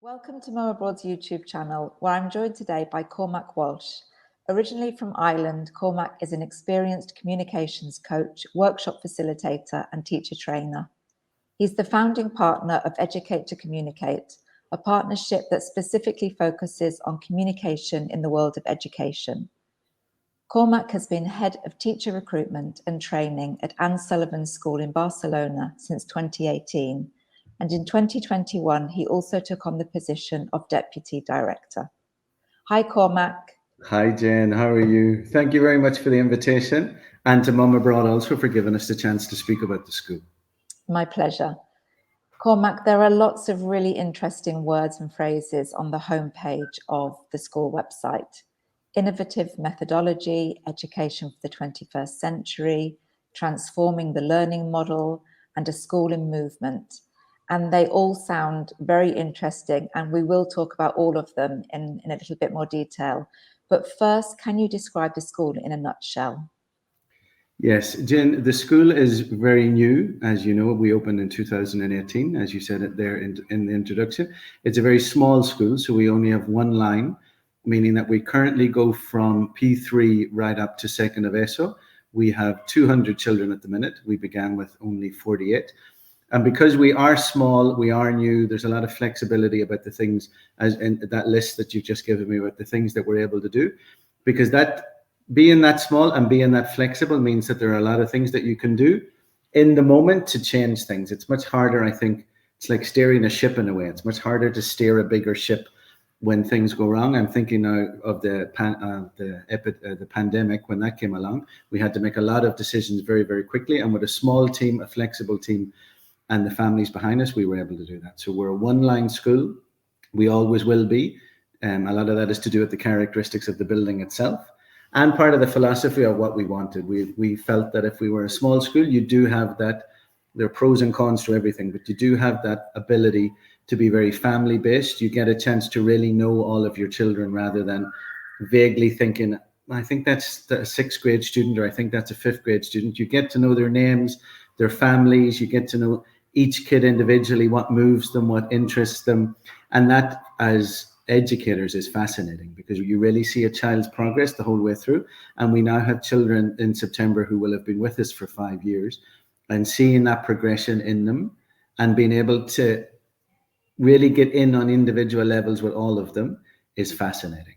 Welcome to Mo Abroad's YouTube channel, where I'm joined today by Cormac Walsh. Originally from Ireland, Cormac is an experienced communications coach, workshop facilitator, and teacher trainer. He's the founding partner of Educate to Communicate, a partnership that specifically focuses on communication in the world of education. Cormac has been head of teacher recruitment and training at Anne Sullivan School in Barcelona since 2018. And in 2021, he also took on the position of Deputy Director. Hi, Cormac. Hi, Jen. How are you? Thank you very much for the invitation, and to Mum Abroad also for giving us the chance to speak about the school. My pleasure. Cormac, there are lots of really interesting words and phrases on the homepage of the school website. Innovative methodology, education for the 21st century, transforming the learning model, and a school in movement. And they all sound very interesting, and we will talk about all of them in a little bit more detail. But first, can you describe the school in a nutshell? Yes, Jen, the school is very new. As you know, we opened in 2018, as you said it there in the introduction. It's a very small school, so we only have one line, meaning that we currently go from P3 right up to second of ESO. We have 200 children at the minute. We began with only 48. And because we are small, we are new, there's a lot of flexibility about the things, as in that list that you've just given me, about the things that we're able to do. Because that being that small and being that flexible means that there are a lot of things that you can do in the moment to change things. It's much harder, I think. It's like steering a ship in a way. It's much harder to steer a bigger ship when things go wrong. I'm thinking now of the pandemic. When that came along, we had to make a lot of decisions very, very quickly. And with a small team, a flexible team, and the families behind us, we were able to do that. So we're a one-line school. We always will be. A lot of that is to do with the characteristics of the building itself and part of the philosophy of what we wanted. We felt that if we were a small school, you do have that, there are pros and cons to everything, but you do have that ability to be very family-based. You get a chance to really know all of your children rather than vaguely thinking, I think that's a sixth grade student, or I think that's a fifth grade student. You get to know their names, their families, you get to know each kid individually, what moves them, what interests them. And that, as educators, is fascinating because you really see a child's progress the whole way through. And we now have children in September who will have been with us for 5 years, and seeing that progression in them and being able to really get in on individual levels with all of them is fascinating.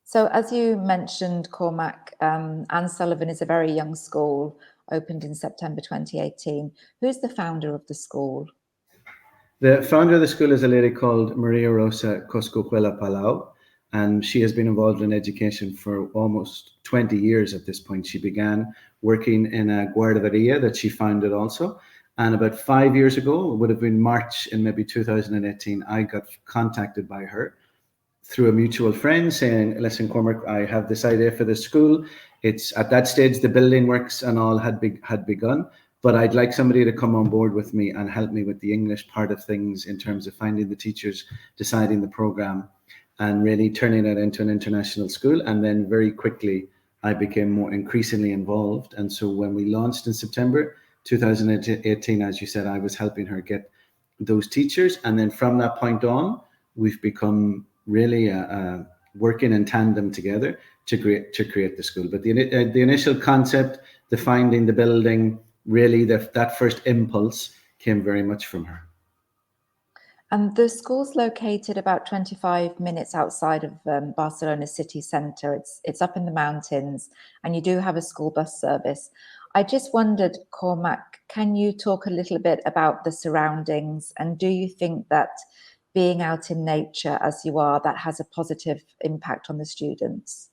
So as you mentioned, Cormac, Anne Sullivan is a very young school, opened in September 2018. Who's the founder of the school? The founder of the school is a lady called Maria Rosa Coscoquela Palau, and she has been involved in education for almost 20 years at this point. She began working in a guarderia that she founded also. And about 5 years ago, it would have been March in maybe 2018, I got contacted by her through a mutual friend saying, listen, Cormac, I have this idea for this school. It's at that stage, the building works and all had begun, but I'd like somebody to come on board with me and help me with the English part of things in terms of finding the teachers, deciding the program, and really turning it into an international school. And then very quickly, I became more increasingly involved. And so when we launched in September 2018, as you said, I was helping her get those teachers. And then from that point on, we've become really working in tandem together to create the school. But the initial concept, the finding the building, really that first impulse came very much from her. And the school's located about 25 minutes outside of Barcelona city centre. It's up in the mountains, and you do have a school bus service. I just wondered, Cormac, can you talk a little bit about the surroundings, and do you think that being out in nature as you are, that has a positive impact on the students?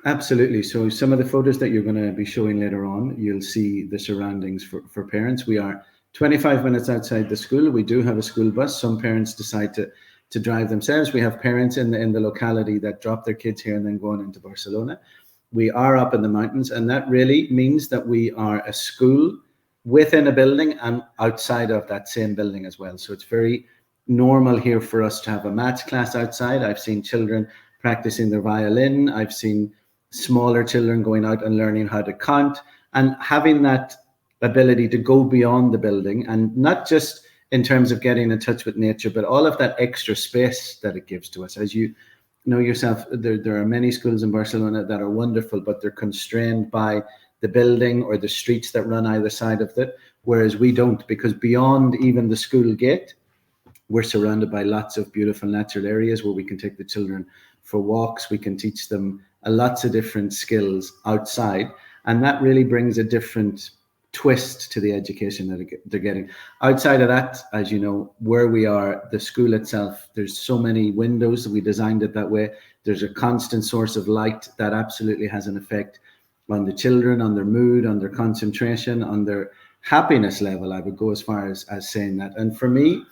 Absolutely. So some of the photos that you're going to be showing later on, you'll see the surroundings for parents. We are 25 minutes outside the school. We do have a school bus. Some parents decide to drive themselves. We have parents in the locality that drop their kids here and then go on into Barcelona. We are up in the mountains, and that really means that we are a school within a building and outside of that same building as well. So it's very normal here for us to have a maths class outside. I've seen children practicing their violin. I've seen smaller children going out and learning how to count, and having that ability to go beyond the building and not just in terms of getting in touch with nature, but all of that extra space that it gives to us. As you know yourself, there are many schools in Barcelona that are wonderful, but they're constrained by the building or the streets that run either side of it, whereas we don't, because beyond even the school gate, we're surrounded by lots of beautiful natural areas where we can take the children for walks. We can teach them lots of different skills outside. And that really brings a different twist to the education that they're getting. Outside of that, as you know, where we are, the school itself, there's so many windows. We designed it that way. There's a constant source of light that absolutely has an effect on the children, on their mood, on their concentration, on their happiness level. I would go as far as saying that. And for me,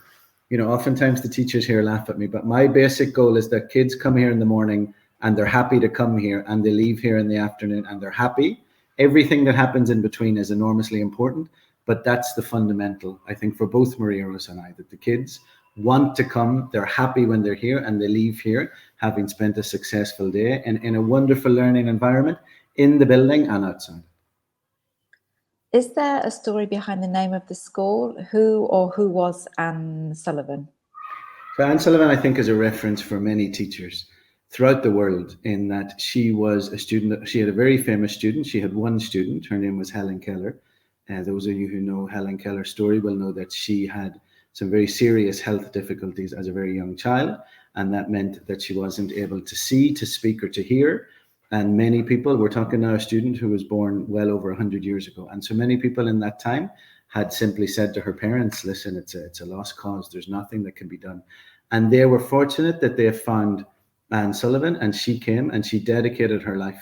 oftentimes the teachers here laugh at me, but my basic goal is that kids come here in the morning and they're happy to come here, and they leave here in the afternoon and they're happy. Everything that happens in between is enormously important, but that's the fundamental, I think, for both Maria Rosa and I, that the kids want to come, they're happy when they're here, and they leave here having spent a successful day in a wonderful learning environment in the building and outside. Is there a story behind the name of the school? Who was Anne Sullivan? So Anne Sullivan, I think, is a reference for many teachers throughout the world, in that she was a student. She had a very famous student. She had one student. Her name was Helen Keller. Those of you who know Helen Keller's story will know that she had some very serious health difficulties as a very young child, and that meant that she wasn't able to see, to speak, or to hear. And many people, we're talking now a student who was born well over 100 years ago. And so many people in that time had simply said to her parents, listen, it's a lost cause. There's nothing that can be done. And they were fortunate that they found Anne Sullivan, and she came and she dedicated her life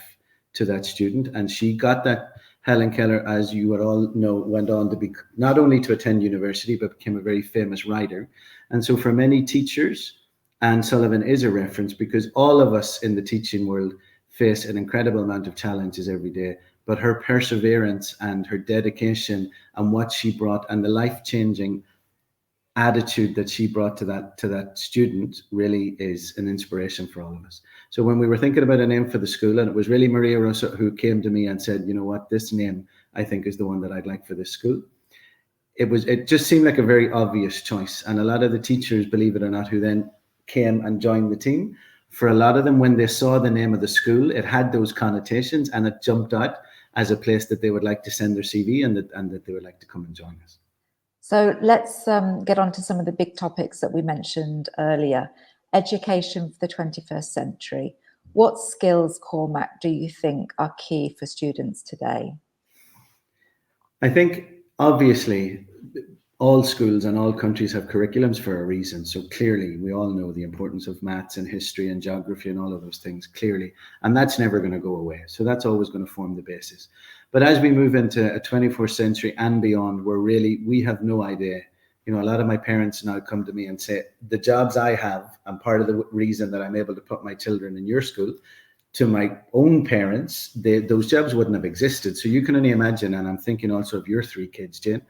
to that student. And she got that. Helen Keller, as you would all know, went on to be not only to attend university, but became a very famous writer. And so for many teachers, Anne Sullivan is a reference, because all of us in the teaching world face an incredible amount of challenges every day, but her perseverance and her dedication and what she brought, and the life-changing attitude that she brought to that student, really is an inspiration for all of us. So when we were thinking about a name for the school, and it was really Maria Rosa who came to me and said, you know what, this name I think is the one that I'd like for this school. It just seemed like a very obvious choice. And a lot of the teachers, believe it or not, who then came and joined the team, for a lot of them, when they saw the name of the school, it had those connotations, and it jumped out as a place that they would like to send their CV, and that they would like to come and join us. So let's get on to some of the big topics that we mentioned earlier. Education for the 21st century. What skills, Cormac, do you think are key for students today? I think, obviously, all schools and all countries have curriculums for a reason. So clearly, we all know the importance of maths and history and geography and all of those things, clearly. And that's never going to go away. So that's always going to form the basis. But as we move into a 21st century and beyond, where really we have no idea. A lot of my parents now come to me and say, the jobs I have, and part of the reason that I'm able to put my children in your school, to my own parents, those jobs wouldn't have existed. So you can only imagine, and I'm thinking also of your 3 kids, Jane,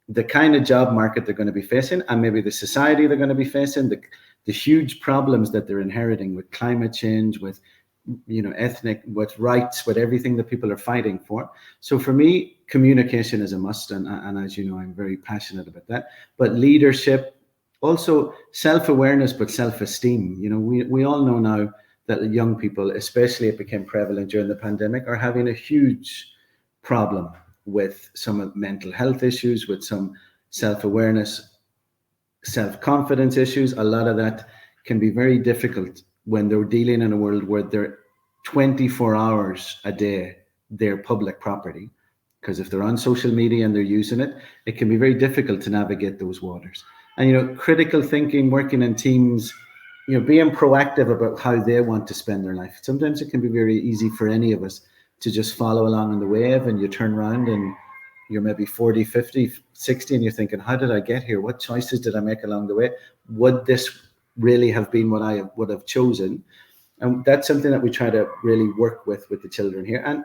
the kind of job market they're going to be facing, and maybe the society they're going to be facing, the huge problems that they're inheriting with climate change, with ethnic, with rights, with everything that people are fighting for. So for me, communication is a must, and as you know, I'm very passionate about that. But leadership, also self-awareness, but self-esteem. We all know now that young people, especially it became prevalent during the pandemic, are having a huge problem with some mental health issues, with some self-awareness, self-confidence issues. A lot of that can be very difficult when they're dealing in a world where they're 24 hours a day, they're public property. Because if they're on social media and they're using it, it can be very difficult to navigate those waters. And, critical thinking, working in teams, being proactive about how they want to spend their life. Sometimes it can be very easy for any of us to just follow along on the wave, and you turn around and you're maybe 40, 50, 60, and you're thinking, how did I get here? What choices did I make along the way? Would this really have been what I would have chosen? And that's something that we try to really work with the children here. And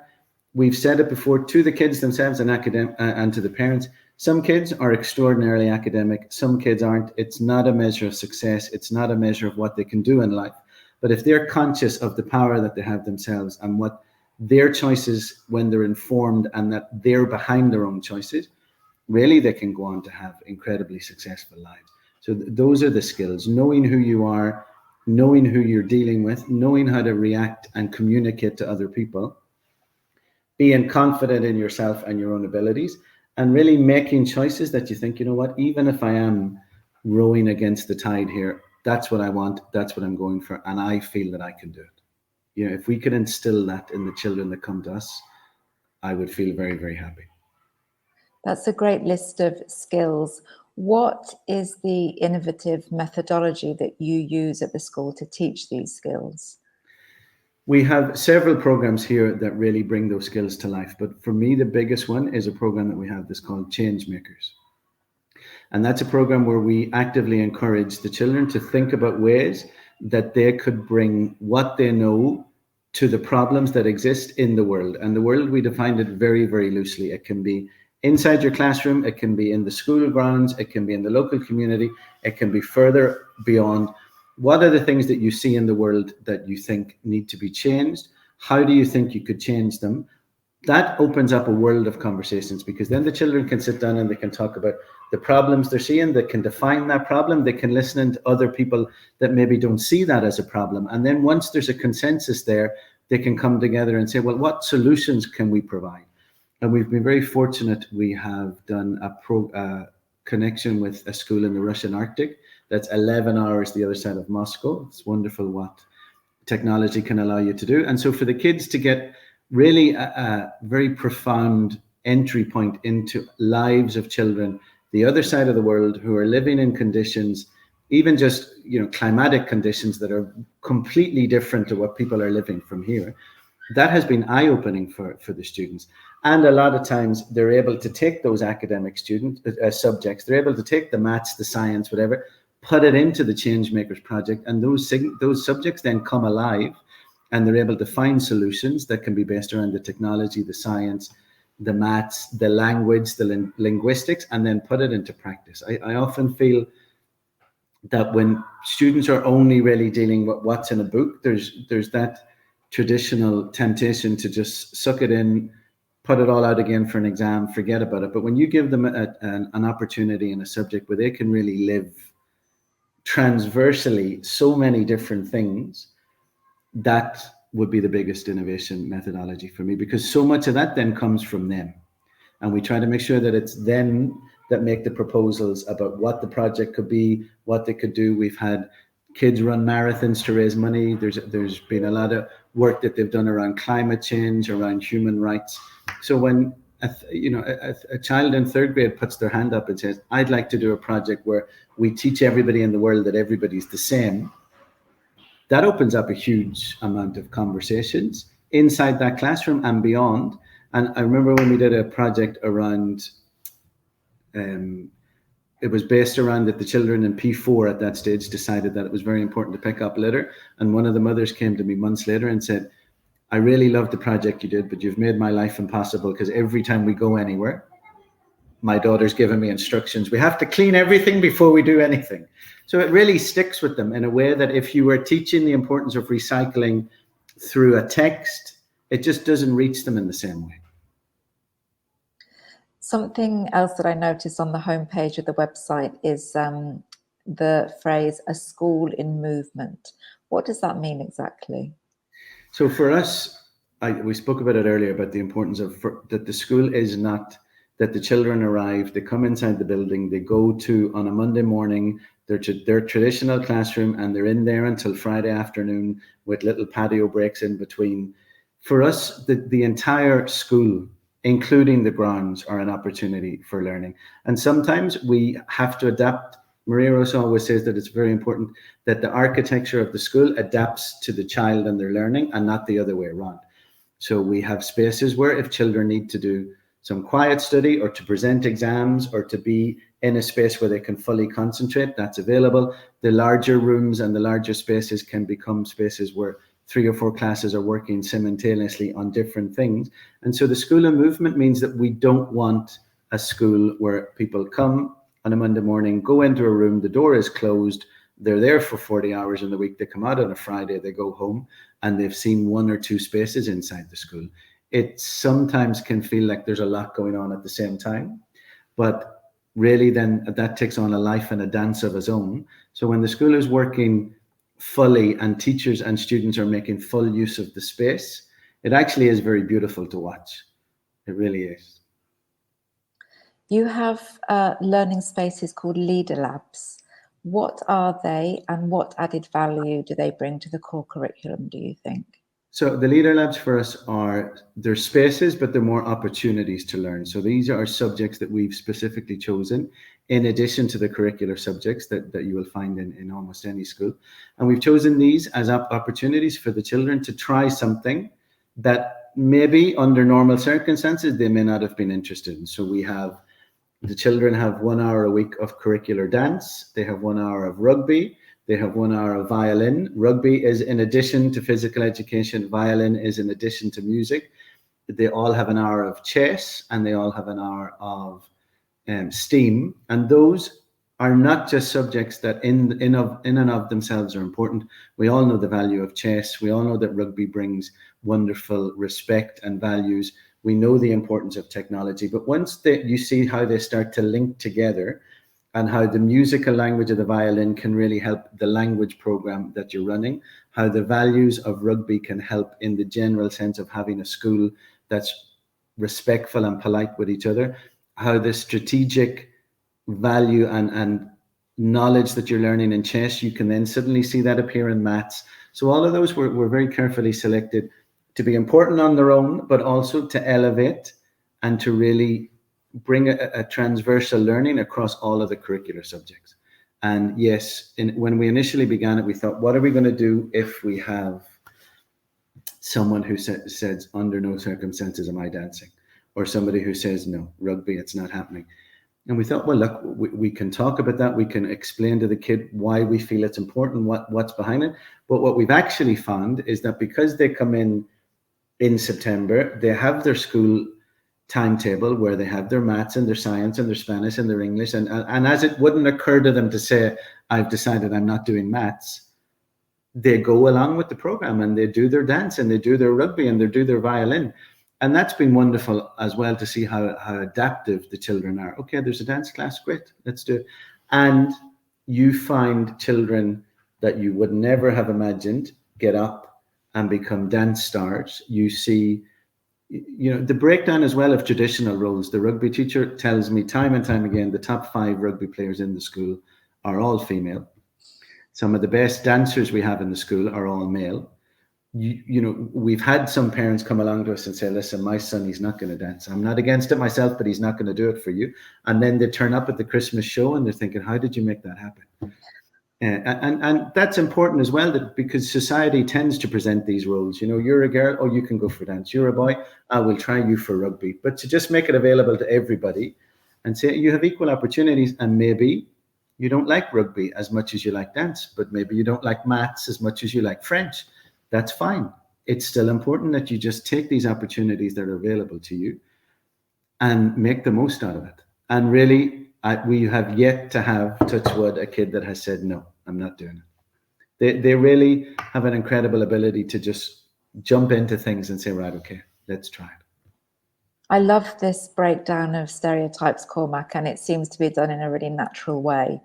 we've said it before to the kids themselves and to the parents. Some kids are extraordinarily academic. Some kids aren't. It's not a measure of success. It's not a measure of what they can do in life. But if they're conscious of the power that they have themselves, and what their choices, when they're informed and that they're behind their own choices, really they can go on to have incredibly successful lives. So those are the skills: knowing who you are, knowing who you're dealing with, knowing how to react and communicate to other people, being confident in yourself and your own abilities, and really making choices that you think, you know what, even if I am rowing against the tide here, that's what I want, that's what I'm going for, and I feel that I can do it. You know, if we could instill that in the children that come to us, I would feel very, very happy. That's a great list of skills. What is the innovative methodology that you use at the school to teach these skills? We have several programs here that really bring those skills to life. But for me, the biggest one is a program that we have that's called Change Makers. And that's a program where we actively encourage the children to think about ways that they could bring what they know to the problems that exist in the world. And the world, we defined it very, very loosely. It can be inside your classroom, it can be in the school grounds, it can be in the local community, it can be further beyond. What are the things that you see in the world that you think need to be changed? How do you think you could change them? That opens up a world of conversations, because then the children can sit down and they can talk about the problems they're seeing. They can define that problem. They can listen to other people that maybe don't see that as a problem. And then once there's a consensus there, they can come together and say, well, what solutions can we provide? And we've been very fortunate. We have done a connection with a school in the Russian Arctic that's 11 hours the other side of Moscow. It's wonderful what technology can allow you to do. And so for the kids to get really a very profound entry point into lives of children the other side of the world who are living in conditions, even just, you know, climatic conditions that are completely different to what people are living from here, that has been eye-opening for the students. And a lot of times they're able to take those academic subjects, they're able to take the maths, the science, whatever, put it into the Change Makers project, and those subjects then come alive, and they're able to find solutions that can be based around the technology, the science, the maths, the language, the linguistics, and then put it into practice. I often feel that when students are only really dealing with what's in a book, there's that traditional temptation to just suck it in, put it all out again for an exam, forget about it. But when you give them an opportunity in a subject where they can really live transversely so many different things, that would be the biggest innovation methodology for me, because so much of that then comes from them. And we try to make sure that it's them that make the proposals about what the project could be, what they could do. We've had kids run marathons to raise money. There's been a lot of work that they've done around climate change, around human rights. So when a child in third grade puts their hand up and says, I'd like to do a project where we teach everybody in the world that everybody's the same, that opens up a huge amount of conversations inside that classroom and beyond. And I remember when we did a project around, it was based around that the children in P4 at that stage decided that it was very important to pick up litter. And one of the mothers came to me months later and said, I really loved the project you did, but you've made my life impossible, because every time we go anywhere, my daughter's given me instructions. We have to clean everything before we do anything. So it really sticks with them in a way that if you were teaching the importance of recycling through a text, it just doesn't reach them in the same way. Something else that I noticed on the homepage of the website is the phrase, a school in movement. What does that mean exactly? So for us, we spoke about it earlier, about the importance of that the school is not that the children arrive, they come inside the building, they go to, on a Monday morning, their traditional classroom, and they're in there until Friday afternoon with little patio breaks in between. For us, the entire school, including the grounds, are an opportunity for learning. And sometimes we have to adapt. Maria Rosa always says that it's very important that the architecture of the school adapts to the child and their learning, and not the other way around. So we have spaces where if children need to do some quiet study or to present exams or to be in a space where they can fully concentrate, that's available. The larger rooms and the larger spaces can become spaces where 3 or 4 classes are working simultaneously on different things. And so the school of movement means that we don't want a school where people come on a Monday morning, go into a room, the door is closed, they're there for 40 hours in the week, they come out on a Friday, they go home, and they've seen 1 or 2 spaces inside the school. It sometimes can feel like there's a lot going on at the same time. but really then that takes on a life and a dance of its own. So when the school is working fully and teachers and students are making full use of the space, it actually is very beautiful to watch. It really is. You have learning spaces called Leader Labs. What are they, and what added value do they bring to the core curriculum, do you think? So the Leader Labs for us they're spaces, but they're more opportunities to learn. So these are subjects that we've specifically chosen in addition to the curricular subjects that you will find in almost any school. And we've chosen these as opportunities for the children to try something that maybe under normal circumstances they may not have been interested in. So the children have 1 hour a week of curricular dance. They have 1 hour of rugby. They have 1 hour of violin. Rugby is in addition to physical education. Violin is in addition to music. They all have an hour of chess, and they all have an hour of STEAM. And those are not just subjects that in and of themselves are important. We all know the value of chess. We all know that rugby brings wonderful respect and values. We know the importance of technology. But once you see how they start to link together, and how the musical language of the violin can really help the language program that you're running, how the values of rugby can help in the general sense of having a school that's respectful and polite with each other, how the strategic value and knowledge that you're learning in chess, you can then suddenly see that appear in maths. So all of those were very carefully selected to be important on their own, but also to elevate and to really bring a transversal learning across all of the curricular subjects. And yes, when we initially began it, we thought, what are we going to do if we have someone who says, under no circumstances am I dancing? Or somebody who says, no, rugby, it's not happening. And we thought, well, look, we can talk about that. We can explain to the kid why we feel it's important, what's behind it. But what we've actually found is that because they come in September, they have their school timetable where they have their maths and their science and their Spanish and their English. And as it wouldn't occur to them to say, I've decided I'm not doing maths, they go along with the program and they do their dance and they do their rugby and they do their violin. And that's been wonderful as well to see how adaptive the children are. Okay, there's a dance class, great, let's do it. And you find children that you would never have imagined get up and become dance stars. You see the breakdown as well of traditional roles. The rugby teacher tells me time and time again, the top 5 rugby players in the school are all female. Some of the best dancers we have in the school are all male. We've had some parents come along to us and say, listen, my son, he's not going to dance. I'm not against it myself, but he's not going to do it for you. And then they turn up at the Christmas show and they're thinking, how did you make that happen? And that's important as well, because society tends to present these roles. You're a girl, oh, you can go for dance. You're a boy, I will try you for rugby. But to just make it available to everybody and say you have equal opportunities, and maybe you don't like rugby as much as you like dance, but maybe you don't like maths as much as you like French. That's fine. It's still important that you just take these opportunities that are available to you and make the most out of it. And really, we have yet to have, touch wood, a kid that has said, no, I'm not doing it. They really have an incredible ability to just jump into things and say, right, okay, let's try it. I love this breakdown of stereotypes, Cormac, and it seems to be done in a really natural way.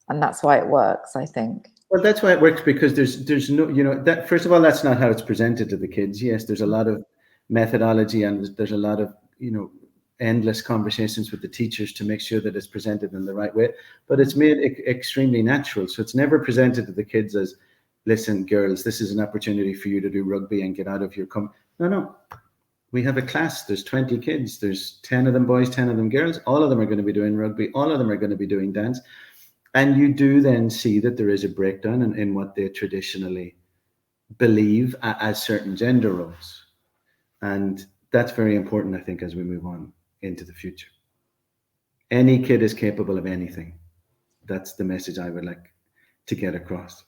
And that's why it works, I think. Well, that's why it works, because there's no, that first of all, that's not how it's presented to the kids. Yes, there's a lot of methodology and there's a lot of, endless conversations with the teachers to make sure that it's presented in the right way, but it's made extremely natural. So it's never presented to the kids as, listen, girls, this is an opportunity for you to do rugby and get out of your No. We have a class, there's 20 kids, there's 10 of them boys, 10 of them girls, all of them are going to be doing rugby, all of them are going to be doing dance. And you do then see that there is a breakdown in what they traditionally believe as certain gender roles. And that's very important, I think, as we move on into the future. Any kid is capable of anything. That's the message I would like to get across.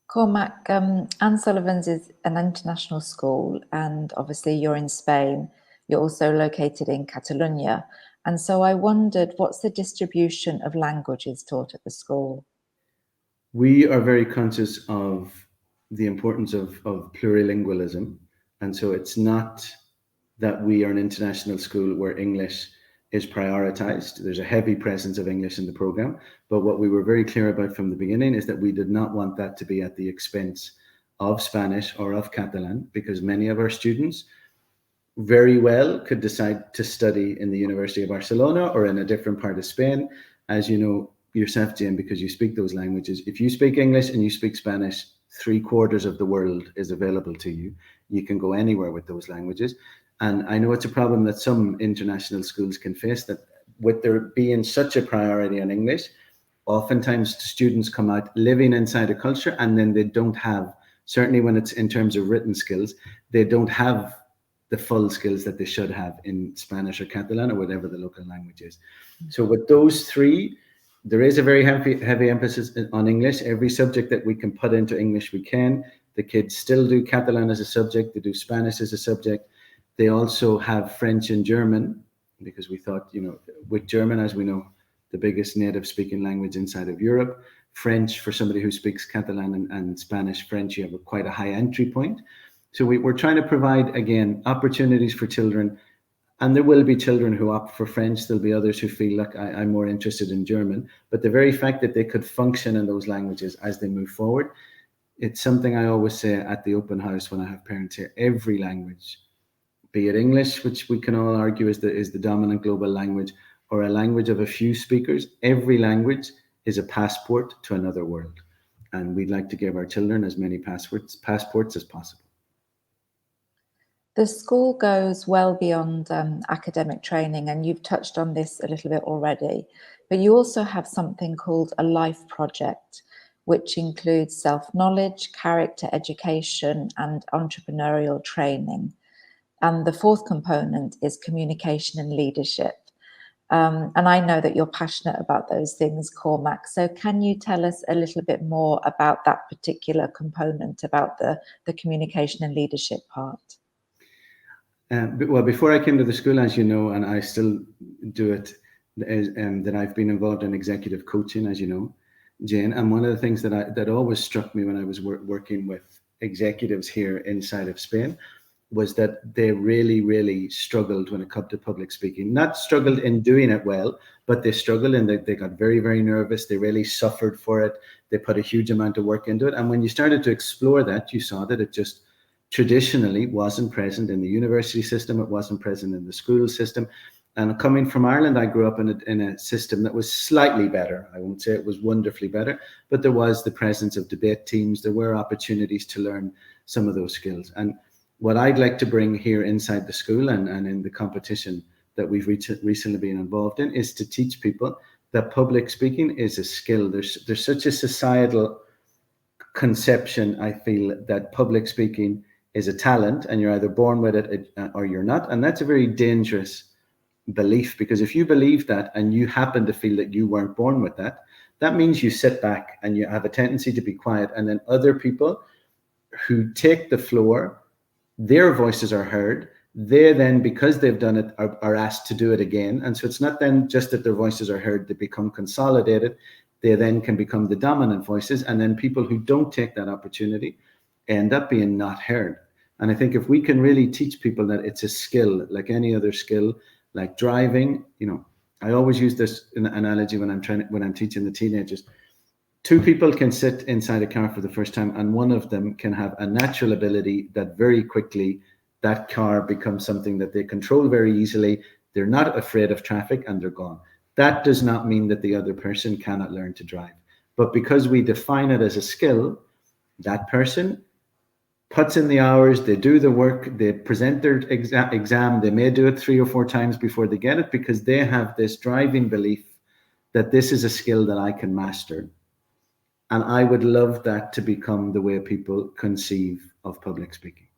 Cormac, Anne Sullivan's is an international school, and obviously you're in Spain. You're also located in Catalonia. And so I wondered, what's the distribution of languages taught at the school? We are very conscious of the importance of plurilingualism. And so it's not that we are an international school where English is prioritized. There's a heavy presence of English in the program, but what we were very clear about from the beginning is that we did not want that to be at the expense of Spanish or of Catalan, because many of our students very well could decide to study in the University of Barcelona or in a different part of Spain. As you know yourself, Jane, because you speak those languages, if you speak English and you speak Spanish, 3/4 of the world is available to you. You can go anywhere with those languages. And I know it's a problem that some international schools can face, that with there being such a priority on English, oftentimes students come out living inside a culture and then they don't have, certainly when it's in terms of written skills, they don't have the full skills that they should have in Spanish or Catalan or whatever the local language is. So with those three, there is a very heavy emphasis on English. Every subject that we can put into English, we can. The kids still do Catalan as a subject. They do Spanish as a subject. They also have French and German, because we thought, with German, as we know, the biggest native speaking language inside of Europe, French, for somebody who speaks Catalan and Spanish, French, you have quite a high entry point. So we're trying to provide, again, opportunities for children. And there will be children who opt for French. There'll be others who feel like I'm more interested in German. But the very fact that they could function in those languages as they move forward, it's something I always say at the open house when I have parents here. Every language, be it English, which we can all argue is the dominant global language, or a language of a few speakers, every language is a passport to another world. And we'd like to give our children as many passports as possible. The school goes well beyond academic training, and you've touched on this a little bit already, but you also have something called a life project, which includes self-knowledge, character education, and entrepreneurial training. And the fourth component is communication and leadership. And I know that you're passionate about those things, Cormac. So can you tell us a little bit more about that particular component, about the communication and leadership part? Well, before I came to the school, as you know, and I still do it, that I've been involved in executive coaching, as you know, Jane. And one of the things that always struck me when I was working with executives here inside of Spain was that they really, really struggled when it comes to public speaking. Not struggled in doing it well, but they struggled and they got very, very nervous. They really suffered for it. They put a huge amount of work into it. And when you started to explore that, you saw that it just traditionally wasn't present in the university system. It wasn't present in the school system. And coming from Ireland, I grew up in a system that was slightly better. I won't say it was wonderfully better, but there was the presence of debate teams. There were opportunities to learn some of those skills. And what I'd like to bring here inside the school and in the competition that we've recently been involved in is to teach people that public speaking is a skill. There's such a societal conception, I feel, that public speaking is a talent and you're either born with it or you're not. And that's a very dangerous belief, because if you believe that and you happen to feel that you weren't born with that, that means you sit back and you have a tendency to be quiet. And then other people who take the floor, their voices are heard. They then, because they've done it, are asked to do it again. And so it's not then just that their voices are heard, they become consolidated. They then can become the dominant voices. And then people who don't take that opportunity end up being not heard. And I think if we can really teach people that it's a skill, like any other skill, like driving, I always use this analogy when I'm teaching the teenagers. Two people can sit inside a car for the first time, and one of them can have a natural ability that very quickly that car becomes something that they control very easily. They're not afraid of traffic and they're gone. That does not mean that the other person cannot learn to drive. But because we define it as a skill, that person puts in the hours, they do the work, they present their exam, they may do it 3 or 4 times before they get it, because they have this driving belief that this is a skill that I can master. And I would love that to become the way people conceive of public speaking.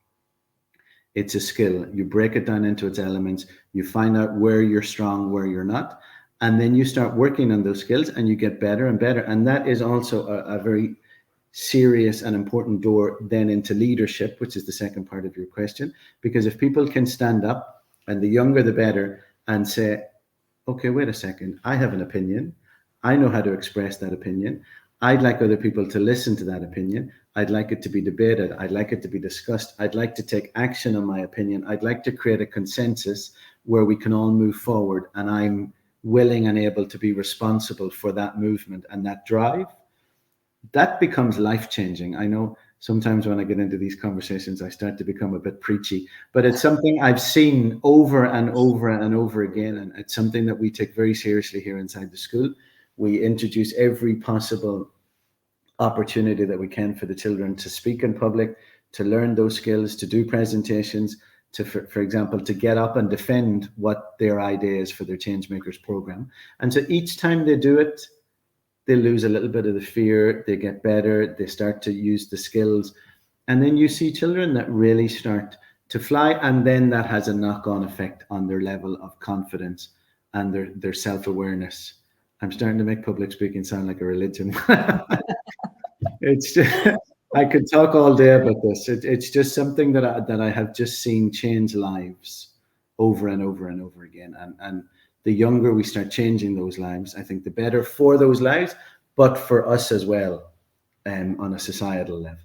It's a skill. You break it down into its elements, you find out where you're strong, where you're not, and then you start working on those skills and you get better and better. And that is also a very serious and important door then into leadership, which is the second part of your question. Because if people can stand up, and the younger the better, and say, okay, wait a second, I have an opinion. I know how to express that opinion. I'd like other people to listen to that opinion. I'd like it to be debated. I'd like it to be discussed. I'd like to take action on my opinion. I'd like to create a consensus where we can all move forward, and I'm willing and able to be responsible for that movement and that drive. That becomes life-changing. I know sometimes when I get into these conversations, I start to become a bit preachy, but it's something I've seen over and over and over again. And it's something that we take very seriously here inside the school. We introduce every possible opportunity that we can for the children to speak in public, to learn those skills, to do presentations, to, for example, to get up and defend what their idea is for their Changemakers program. And so each time they do it, they lose a little bit of the fear, they get better, they start to use the skills. And then you see children that really start to fly, and then that has a knock-on effect on their level of confidence and their self-awareness. I'm starting to make public speaking sound like a religion. It's just, I could talk all day about this. It's just something that I have just seen change lives over and over and over again. And the younger we start changing those lives, I think the better for those lives, but for us as well, on a societal level.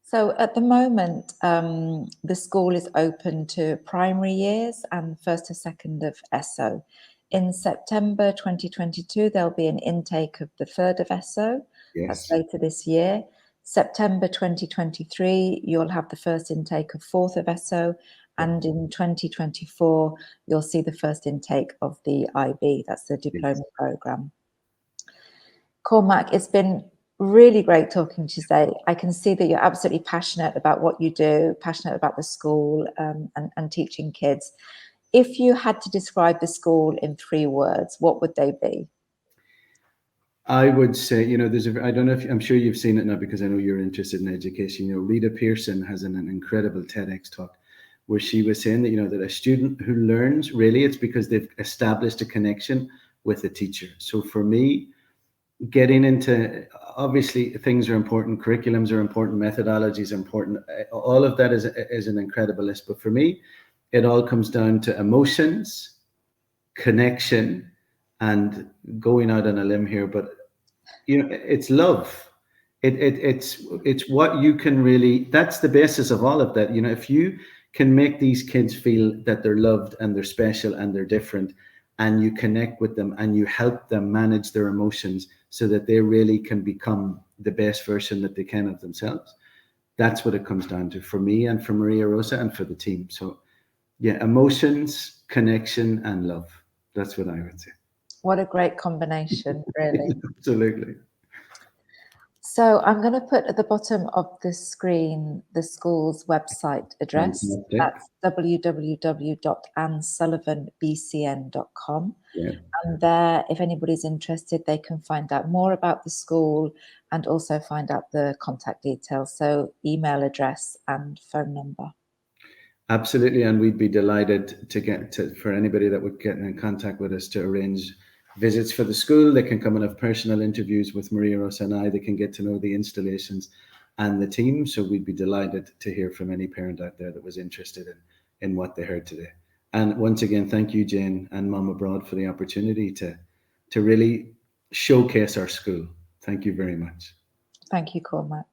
So at the moment, the school is open to primary years and first to second of ESO. In September 2022, there'll be an intake of the third of ESO. Yes. That's later this year. September 2023, you'll have the first intake of fourth of ESO. And in 2024, you'll see the first intake of the IB, that's the diploma program. Cormac, it's been really great talking to you today. I can see that you're absolutely passionate about what you do, passionate about the school and teaching kids. If you had to describe the school in 3 words, what would they be? I would say, I don't know if, I'm sure you've seen it now because I know you're interested in education. Rita Pearson has an incredible TEDx talk where she was saying that, that a student who learns, really, it's because they've established a connection with a teacher. So for me, getting into, obviously things are important, curriculums are important, methodologies are important, all of that is an incredible list. But for me, it all comes down to emotions, connection, and going out on a limb here, but it's love. It's what you can really, that's the basis of all of that. If you can make these kids feel that they're loved and they're special and they're different, and you connect with them and you help them manage their emotions so that they really can become the best version that they can of themselves, that's what it comes down to for me and for Maria Rosa and for the team. So yeah, emotions, connection, and love. That's what I would say. What a great combination, really. Absolutely. So I'm going to put at the bottom of the screen the school's website address. That's www.annesullivanbcn.com. Yeah. And there, if anybody's interested, they can find out more about the school and also find out the contact details, so email address and phone number. Absolutely, and we'd be delighted for anybody that would get in contact with us to arrange visits for the school. They can come and have personal interviews with Maria Rosa and I. They can get to know the installations and the team. So we'd be delighted to hear from any parent out there that was interested in what they heard today. And once again, thank you, Jane and Mom Abroad, for the opportunity to really showcase our school. Thank you very much. Thank you, Cormac.